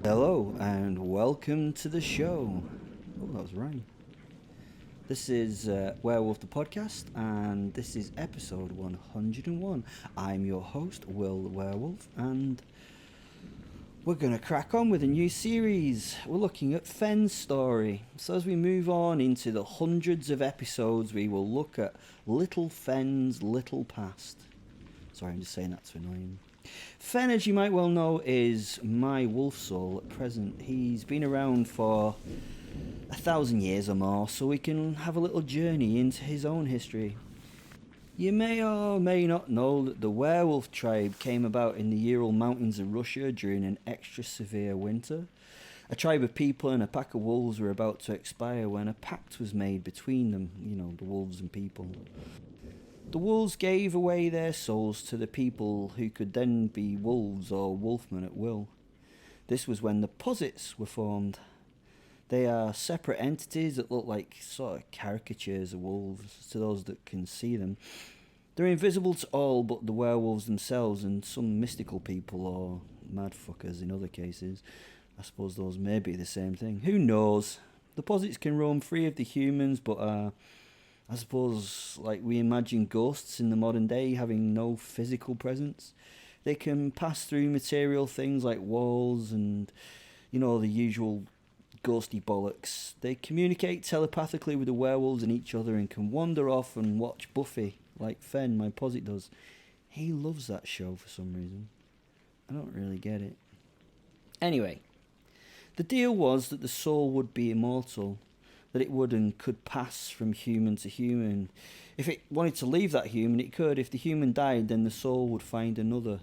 Hello and welcome to the show. Oh, that was right. This is Werewolf the podcast, and this is episode 101. I'm your host, Wil the Werewolf, and we're going to crack on with a new series. We're looking at Fen's story. So as we move on into the hundreds of episodes, we will look at Little Fen's little past. Sorry, I'm just saying that to annoy him. Fen, as you might well know, is my wolf soul at present. He's been around for 1,000 years or more, so we can have a little journey into his own history. You may or may not know that the werewolf tribe came about in the Ural Mountains of Russia during an extra severe winter. A tribe of people and a pack of wolves were about to expire when a pact was made between them, the wolves and people. The wolves gave away their souls to the people who could then be wolves or wolfmen at will. This was when the posits were formed. They are separate entities that look like sort of caricatures of wolves to those that can see them. They're invisible to all but the werewolves themselves and some mystical people or madfuckers in other cases. I suppose those may be the same thing. Who knows? The posits can roam free of the humans but I suppose, like we imagine ghosts in the modern day having no physical presence. They can pass through material things like walls and, the usual ghosty bollocks. They communicate telepathically with the werewolves and each other and can wander off and watch Buffy, like Fen, my posit, does. He loves that show for some reason. I don't really get it. Anyway, the deal was that the soul would be immortal, that it would and could pass from human to human. If it wanted to leave that human, it could. If the human died, then the soul would find another.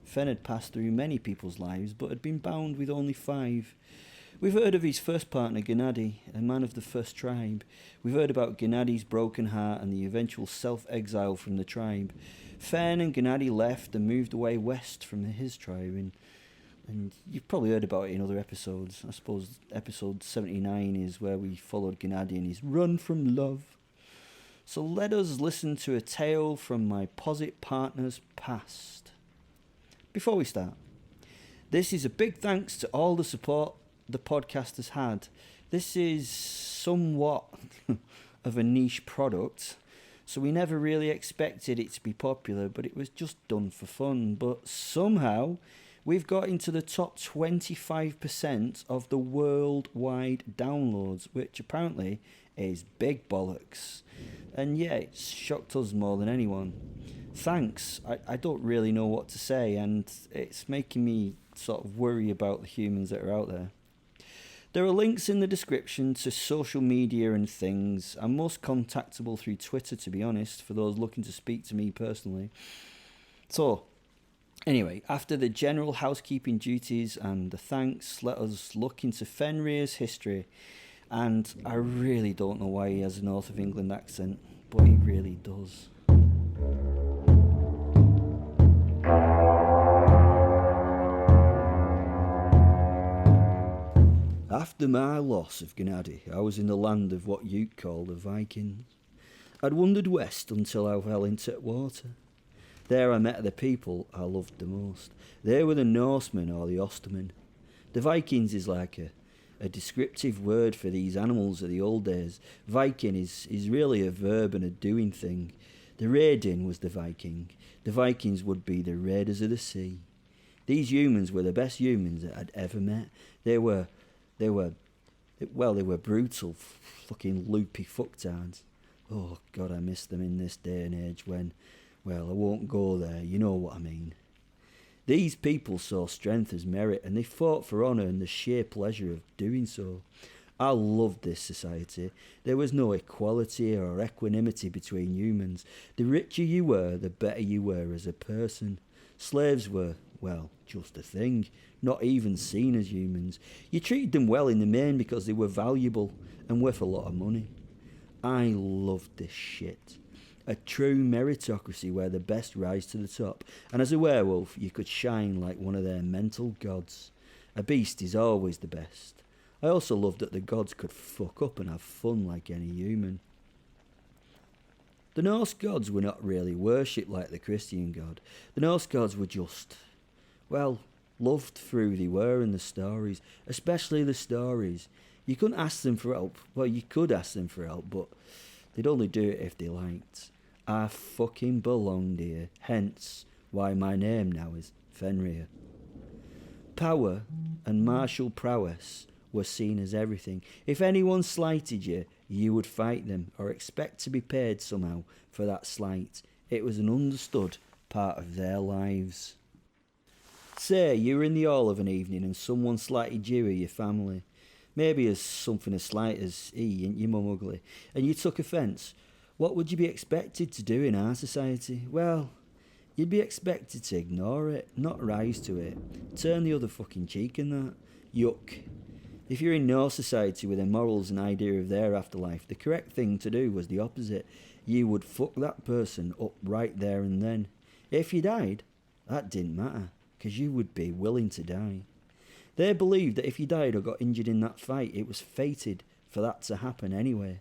Fen had passed through many people's lives, but had been bound with only 5. We've heard of his first partner, Gennady, a man of the first tribe. We've heard about Gennady's broken heart and the eventual self-exile from the tribe. Fen and Gennady left and moved away west from his tribe, and you've probably heard about it in other episodes. I suppose episode 79 is where we followed Gennady and his run from love. So let us listen to a tale from my posit partner's past. Before we start, this is a big thanks to all the support the podcast has had. This is somewhat of a niche product, so we never really expected it to be popular, but it was just done for fun. But somehow we've got into the top 25% of the worldwide downloads, which apparently is big bollocks. And yeah, it's shocked us more than anyone. Thanks. I don't really know what to say, and it's making me sort of worry about the humans that are out there. There are links in the description to social media and things. I'm most contactable through Twitter, to be honest, for those looking to speak to me personally. So, anyway, after the general housekeeping duties and the thanks, let us look into Fenrir's history. And I really don't know why he has a North of England accent, but he really does. After my loss of Gennady, I was in the land of what you'd call the Vikings. I'd wandered west until I fell into water. There I met the people I loved the most. They were the Norsemen or the Ostermen. The Vikings is like a descriptive word for these animals of the old days. Viking is really a verb and a doing thing. The raiding was the Viking. The Vikings would be the raiders of the sea. These humans were the best humans that I'd ever met. They were brutal, fucking loopy fucktards. Oh God, I miss them in this day and age when, well, I won't go there, you know what I mean. These people saw strength as merit, and they fought for honour and the sheer pleasure of doing so. I loved this society. There was no equality or equanimity between humans. The richer you were, the better you were as a person. Slaves were, well, just a thing, not even seen as humans. You treated them well in the main because they were valuable and worth a lot of money. I loved this shit. A true meritocracy where the best rise to the top, and as a werewolf you could shine like one of their mental gods. A beast is always the best. I also loved that the gods could fuck up and have fun like any human. The Norse gods were not really worshipped like the Christian God. The Norse gods were just, well, Loved through they were in the stories, especially the stories. You couldn't ask them for help. Well, you could ask them for help, but they'd only do it if they liked. I fucking belonged here, hence why my name now is Fenrir. Power and martial prowess were seen as everything. If anyone slighted you, you would fight them or expect to be paid somehow for that slight. It was an understood part of their lives. Say you were in the hall of an evening and someone slighted you or your family. Maybe as something as slight as, ain't your mum ugly, and you took offence. What would you be expected to do in our society? Well, you'd be expected to ignore it, not rise to it. Turn the other fucking cheek and that. Yuck. If you're in no society with a morals and idea of their afterlife, the correct thing to do was the opposite. You would fuck that person up right there and then. If you died, that didn't matter, because you would be willing to die. They believed that if you died or got injured in that fight, it was fated for that to happen anyway.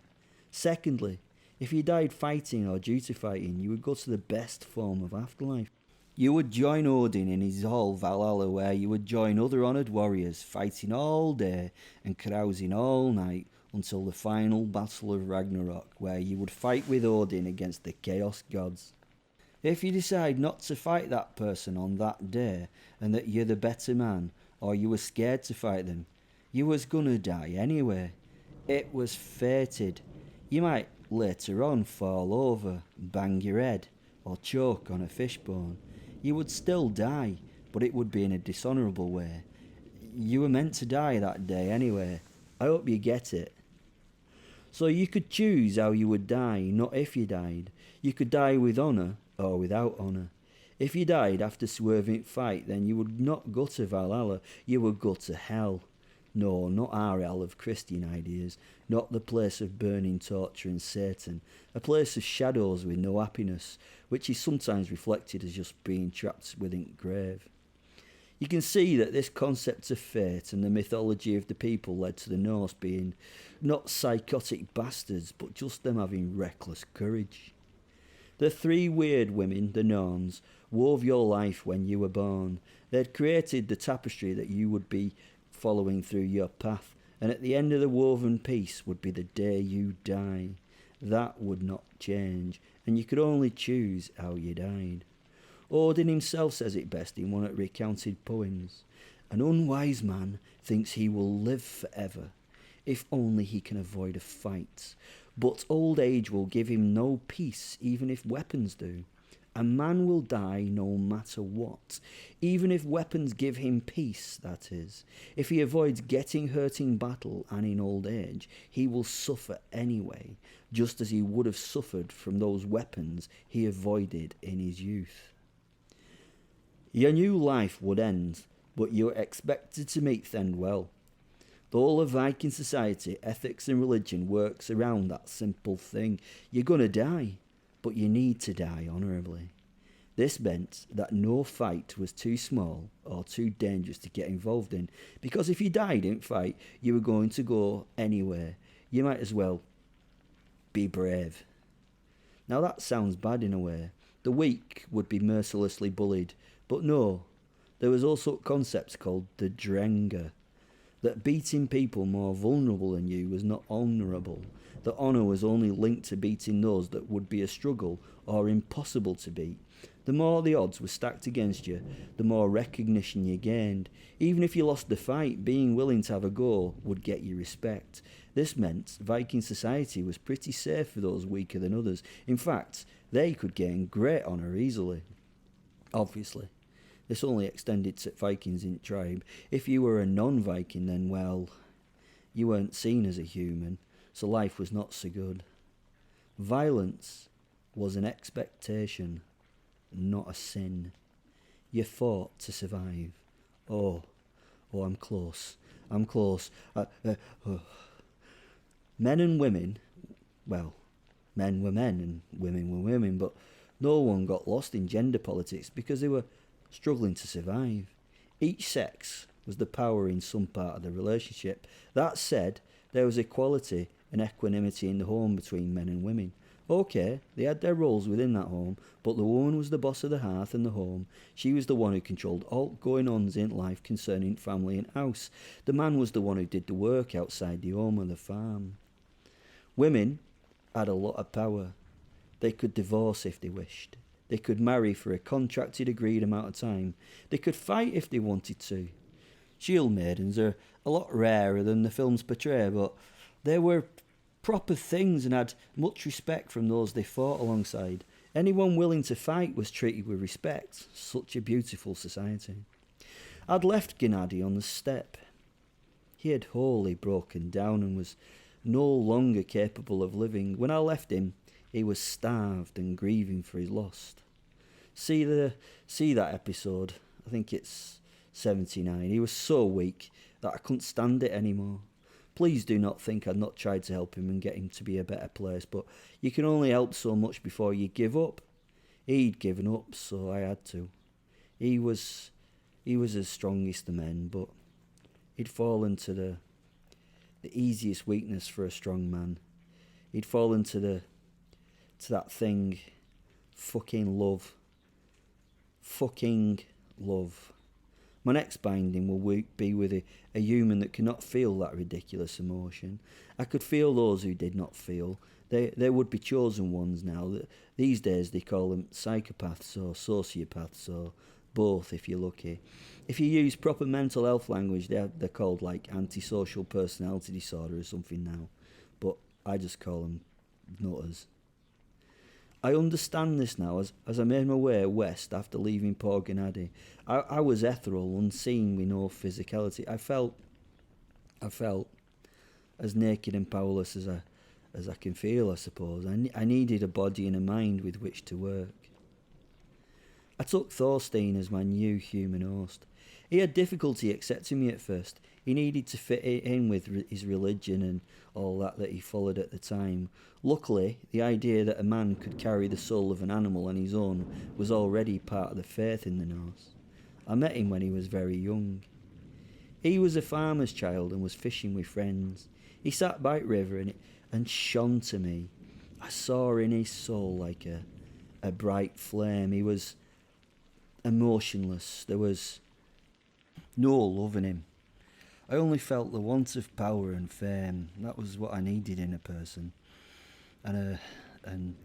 Secondly, if you died fighting or due to fighting, you would go to the best form of afterlife. You would join Odin in his hall Valhalla, where you would join other honoured warriors, fighting all day and carousing all night until the final battle of Ragnarok, where you would fight with Odin against the Chaos Gods. If you decide not to fight that person on that day, and that you're the better man, or you were scared to fight them, you was gonna die anyway. It was fated. You might later on fall over, bang your head, or choke on a fishbone. You would still die, but it would be in a dishonourable way. You were meant to die that day anyway. I hope you get it. So you could choose how you would die, not if you died. You could die with honour or without honour. If you died after swerving fight, then you would not go to Valhalla, you would go to hell. No, not our hell of Christian ideas, not the place of burning torture and Satan, a place of shadows with no happiness, which is sometimes reflected as just being trapped within the grave. You can see that this concept of fate and the mythology of the people led to the Norse being not psychotic bastards, but just them having reckless courage. The three weird women, the Norns, wove your life when you were born. They'd created the tapestry that you would be following through your path, and at the end of the woven piece would be the day you die. That would not change, and you could only choose how you died. Odin himself says it best in one of the recounted poems. An unwise man thinks he will live forever, if only he can avoid a fight. But old age will give him no peace, even if weapons do. A man will die no matter what, even if weapons give him peace, that is. If he avoids getting hurt in battle and in old age, he will suffer anyway, just as he would have suffered from those weapons he avoided in his youth. Your new life would end, but you are expected to meet the end well. The whole of Viking society, ethics and religion works around that simple thing. You're gonna die, but you need to die honourably. This meant that no fight was too small or too dangerous to get involved in, because if you died in fight, you were going to go anywhere. You might as well be brave. Now that sounds bad in a way. The weak would be mercilessly bullied, but no, there was also concepts called the Drenga, that beating people more vulnerable than you was not honourable, that honour was only linked to beating those that would be a struggle or impossible to beat. The more the odds were stacked against you, the more recognition you gained. Even if you lost the fight, being willing to have a go would get you respect. This meant Viking society was pretty safe for those weaker than others. In fact, they could gain great honour easily. Obviously, this only extended to Vikings in the tribe. If you were a non-Viking, then, well, you weren't seen as a human, so life was not so good. Violence was an expectation, not a sin. You fought to survive. Oh, I'm close. Men and women, well, men were men and women were women, but no one got lost in gender politics because they were struggling to survive. Each sex was the power in some part of the relationship. That said, there was equality and equanimity in the home between men and women. Okay, they had their roles within that home, but the woman was the boss of the hearth and the home. She was the one who controlled all going-ons in life concerning family and house. The man was the one who did the work outside the home and the farm. Women had a lot of power. They could divorce if they wished. They could marry for a contracted agreed amount of time. They could fight if they wanted to. Shield maidens are a lot rarer than the films portray, but they were proper things and had much respect from those they fought alongside. Anyone willing to fight was treated with respect. Such a beautiful society. I'd left Gennady on the step. He had wholly broken down and was no longer capable of living. When I left him, he was starved and grieving for his loss. See that episode? I think it's 79. He was so weak that I couldn't stand it anymore. Please do not think I'd not tried to help him and get him to be a better place, but you can only help so much before you give up. He'd given up, so I had to. He was the strongest of men, but he'd fallen to the easiest weakness for a strong man. He'd fallen to that thing, fucking love. Fucking love. My next binding will be with a human that cannot feel that ridiculous emotion. I could feel those who did not feel. They would be chosen ones now. These days they call them psychopaths or sociopaths or both if you're lucky. If you use proper mental health language, they're called like antisocial personality disorder or something now. But I just call them nutters. I understand this now as I made my way west after leaving poor Gennady. I was ethereal, unseen with no physicality. I felt as naked and powerless as I can feel, I suppose. I needed a body and a mind with which to work. I took Thorstein as my new human host. He had difficulty accepting me at first. He needed to fit in with his religion and all that he followed at the time. Luckily, the idea that a man could carry the soul of an animal on his own was already part of the faith in the Norse. I met him when he was very young. He was a farmer's child and was fishing with friends. He sat by the river and shone to me. I saw in his soul like a bright flame. He was emotionless. There was no love in him. I only felt the want of power and fame. That was what I needed in a person. And an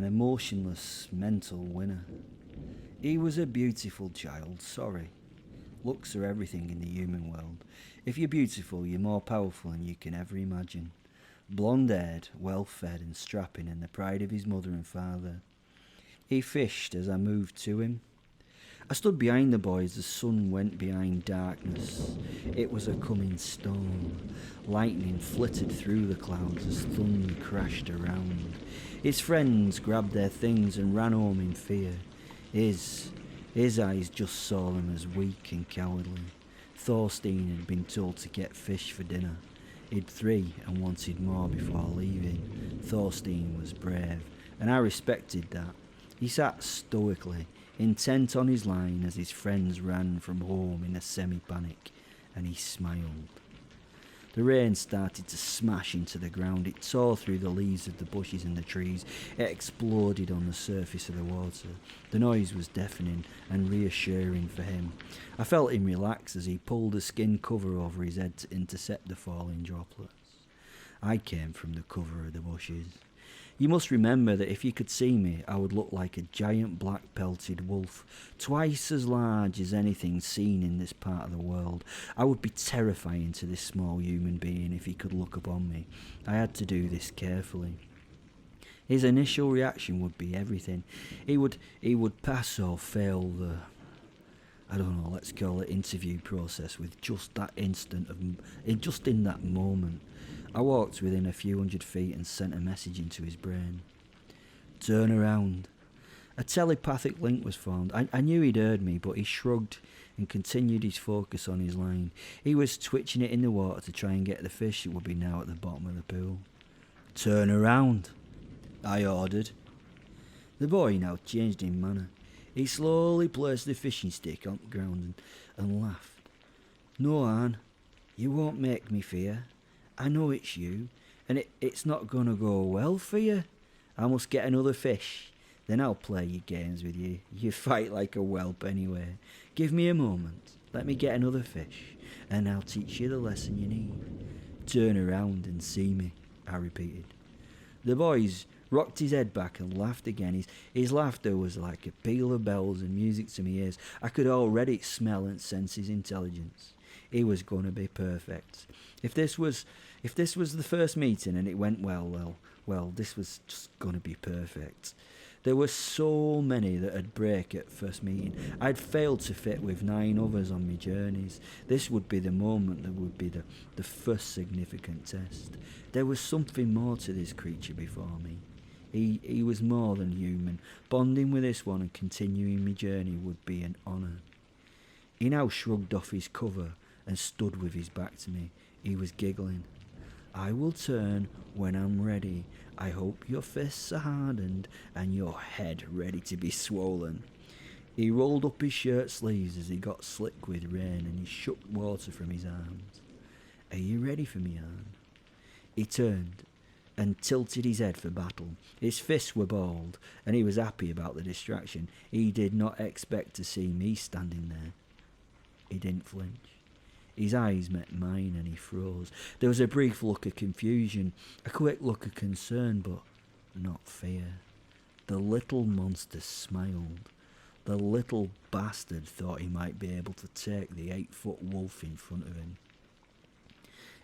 emotionless mental winner. He was a beautiful child, sorry. Looks are everything in the human world. If you're beautiful, you're more powerful than you can ever imagine. Blonde-haired, well-fed and strapping and the pride of his mother and father. He fished as I moved to him. I stood behind the boy as the sun went behind darkness. It was a coming storm. Lightning flitted through the clouds as thunder crashed around. His friends grabbed their things and ran home in fear. His eyes just saw them as weak and cowardly. Thorstein had been told to get fish for dinner. He'd 3 and wanted more before leaving. Thorstein was brave, and I respected that. He sat stoically, intent on his line as his friends ran from home in a semi-panic, and he smiled. The rain started to smash into the ground. It tore through the leaves of the bushes and the trees. It exploded on the surface of the water. The noise was deafening and reassuring for him. I felt him relax as he pulled a skin cover over his head to intercept the falling droplets. I came from the cover of the bushes. You must remember that if you could see me, I would look like a giant black-pelted wolf, twice as large as anything seen in this part of the world. I would be terrifying to this small human being if he could look upon me. I had to do this carefully. His initial reaction would be everything. He would pass or fail the, let's call it interview process with just that instant of, just in that moment. I walked within a few hundred feet and sent a message into his brain. Turn around. A telepathic link was formed. I knew he'd heard me, but he shrugged and continued his focus on his line. He was twitching it in the water to try and get the fish that would be now at the bottom of the pool. Turn around, I ordered. The boy now changed in manner. He slowly placed the fishing stick on the ground and laughed. No, Anne, you won't make me fear. I know it's you, and it's not going to go well for you. I must get another fish. Then I'll play your games with you. You fight like a whelp anyway. Give me a moment. Let me get another fish, and I'll teach you the lesson you need. Turn around and see me, I repeated. The boys rocked his head back and laughed again. His laughter was like a peal of bells and music to my ears. I could already smell and sense his intelligence. He was going to be perfect. If this was the first meeting and it went well, this was just going to be perfect. There were so many that had break at first meeting. I'd failed to fit with 9 others on my journeys. This would be the moment that would be the first significant test. There was something more to this creature before me. He was more than human. Bonding with this one and continuing my journey would be an honour. He now shrugged off his cover and stood with his back to me. He was giggling. I will turn when I'm ready. I hope your fists are hardened and your head ready to be swollen. He rolled up his shirt sleeves as he got slick with rain and he shook water from his arms. Are you ready for me, Anne? He turned and tilted his head for battle. His fists were balled and he was happy about the distraction. He did not expect to see me standing there. He didn't flinch. His eyes met mine and he froze. There was a brief look of confusion, a quick look of concern, but not fear. The little monster smiled. The little bastard thought he might be able to take the 8-foot wolf in front of him.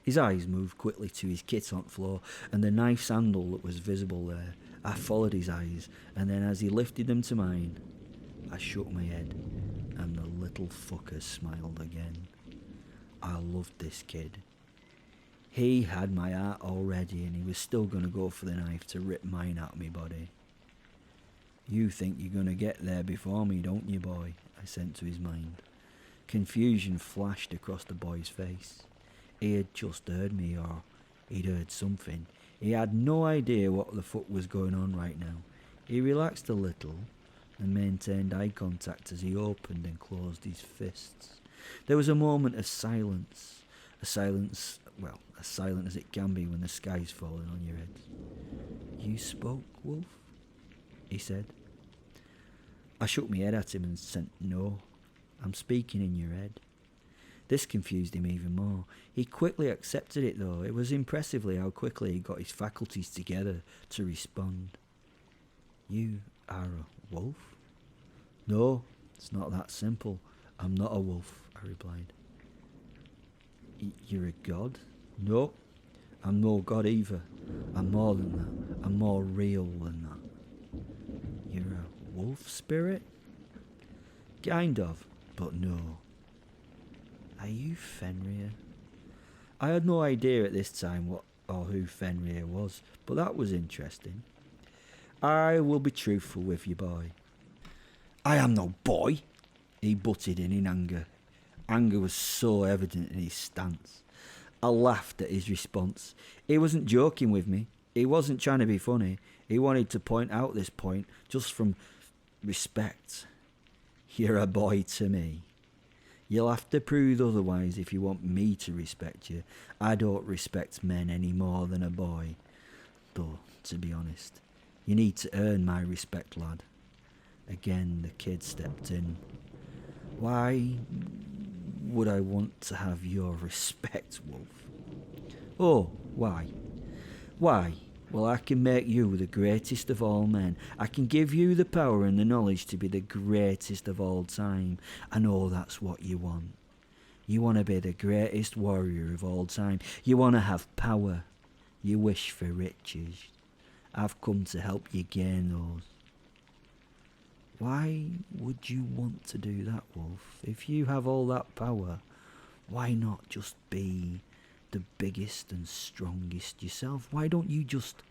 His eyes moved quickly to his kit on the floor and the knife's handle that was visible there. I followed his eyes, and then as he lifted them to mine, I shook my head, and the little fucker smiled again. I loved this kid. He had my heart already and he was still going to go for the knife to rip mine out of my body. You think you're going to get there before me, don't you, boy? I sent to his mind. Confusion flashed across the boy's face. He had just heard me, or he'd heard something. He had no idea what the fuck was going on right now. He relaxed a little and maintained eye contact as he opened and closed his fists. There was a moment of silence. As silent as it can be when the sky's falling on your head. You spoke, Wolf? He said. I shook my head at him and said, no, I'm speaking in your head. This confused him even more. He quickly accepted it though. It was impressively how quickly he got his faculties together to respond. You are a wolf? No, it's not that simple. I'm not a wolf, I replied. You're a god? No, I'm no god either. I'm more than that. I'm more real than that. You're a wolf spirit? Kind of, but no. Are you Fenrir? I had no idea at this time what or who Fenrir was, but that was interesting. I will be truthful with you, boy. I am no boy, he butted in anger. Anger was so evident in his stance. I laughed at his response. He wasn't joking with me. He wasn't trying to be funny. He wanted to point out this point just from respect. You're a boy to me. You'll have to prove otherwise if you want me to respect you. I don't respect men any more than a boy. Though, to be honest, you need to earn my respect, lad. Again, the kid stepped in. Why would I want to have your respect, Wolf? Oh, why? Why? Well, I can make you the greatest of all men. I can give you the power and the knowledge to be the greatest of all time. I know that's what you want. You want to be the greatest warrior of all time. You want to have power. You wish for riches. I've come to help you gain those. Why would you want to do that, Wolf? If you have all that power, why not just be the biggest and strongest yourself? Why don't you just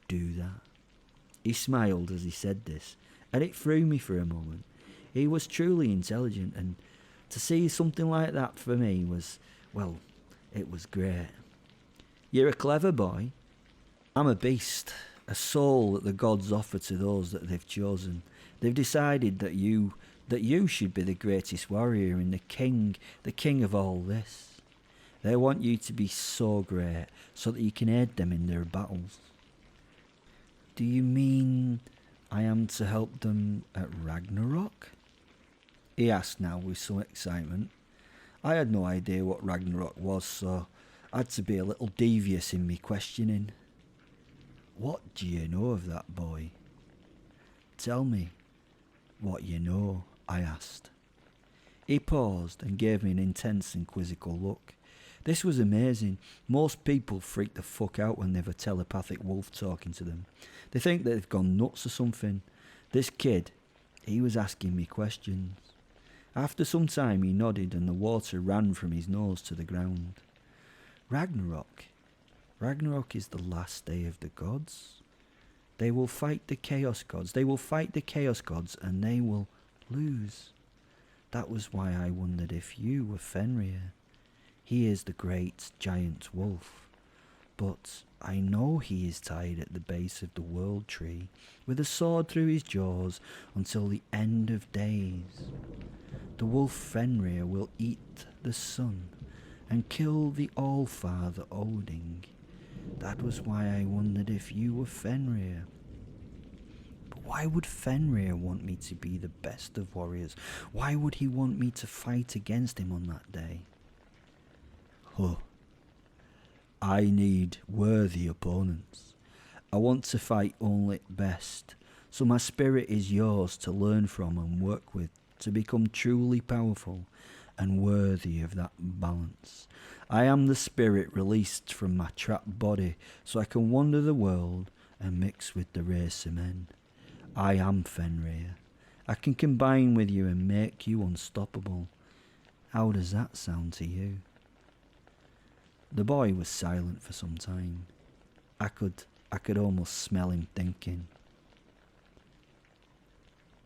do that? He smiled as he said this, and it threw me for a moment. He was truly intelligent, and to see something like that for me was, well, it was great. You're a clever boy. I'm a beast, a soul that the gods offer to those that they've chosen. They've decided that you should be the greatest warrior and the king of all this. They want you to be so great so that you can aid them in their battles. Do you mean I am to help them at Ragnarok? He asked now with some excitement. I had no idea what Ragnarok was, so I had to be a little devious in me questioning. What do you know of that, boy? Tell me what you know, I asked. He paused and gave me an intense and quizzical look. This was amazing. Most people freak the fuck out when they have a telepathic wolf talking to them. They think that they've gone nuts or something. This kid, he was asking me questions. After some time he nodded and the water ran from his nose to the ground. Ragnarok. Ragnarok is the last day of the gods. They will fight the chaos gods. They will fight the chaos gods and they will lose. That was why I wondered if you were Fenrir. He is the great giant wolf. But I know he is tied at the base of the world tree with a sword through his jaws until the end of days. The wolf Fenrir will eat the sun and kill the All-Father Odin. That was why I wondered if you were Fenrir. But why would Fenrir want me to be the best of warriors? Why would he want me to fight against him on that day? I need worthy opponents. I want to fight only best. So my spirit is yours to learn from and work with, to become truly powerful and worthy of that balance. I am the spirit released from my trapped body so I can wander the world and mix with the race of men. I am Fenrir. I can combine with you and make you unstoppable. How does that sound to you? The boy was silent for some time. I could almost smell him thinking.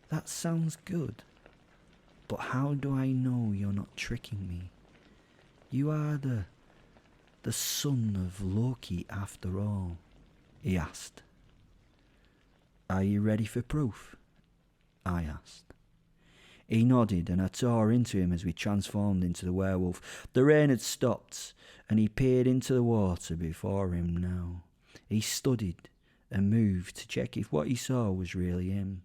That sounds good. But how do I know you're not tricking me? You are the son of Loki after all, he asked. Are you ready for proof? I asked. He nodded and I tore into him as we transformed into the werewolf. The rain had stopped and he peered into the water before him now. He studied and moved to check if what he saw was really him.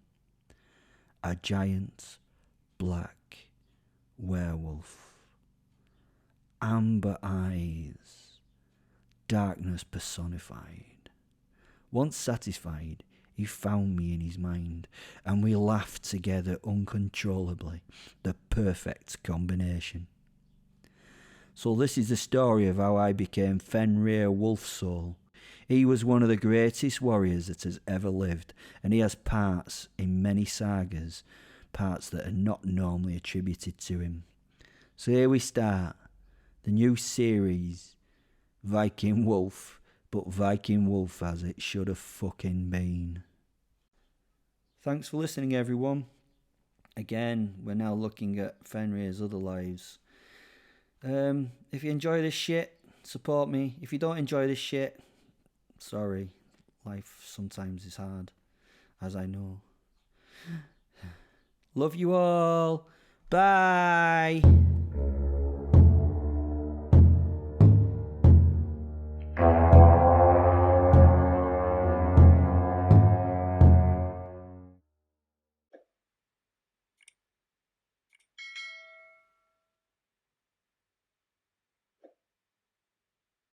A giant black werewolf. Amber eyes. Darkness personified. Once satisfied, he found me in his mind, and we laughed together uncontrollably, the perfect combination. So this is the story of how I became Fenrir Wolfsoul. He was one of the greatest warriors that has ever lived, and he has parts in many sagas, parts that are not normally attributed to him. So here we start, the new series, Viking Wolf, but Viking Wolf as it should have fucking been. Thanks for listening, everyone. Again, we're now looking at Fenrir's other lives. If you enjoy this shit, support me. If you don't enjoy this shit, sorry. Life sometimes is hard, as I know. Love you all. Bye.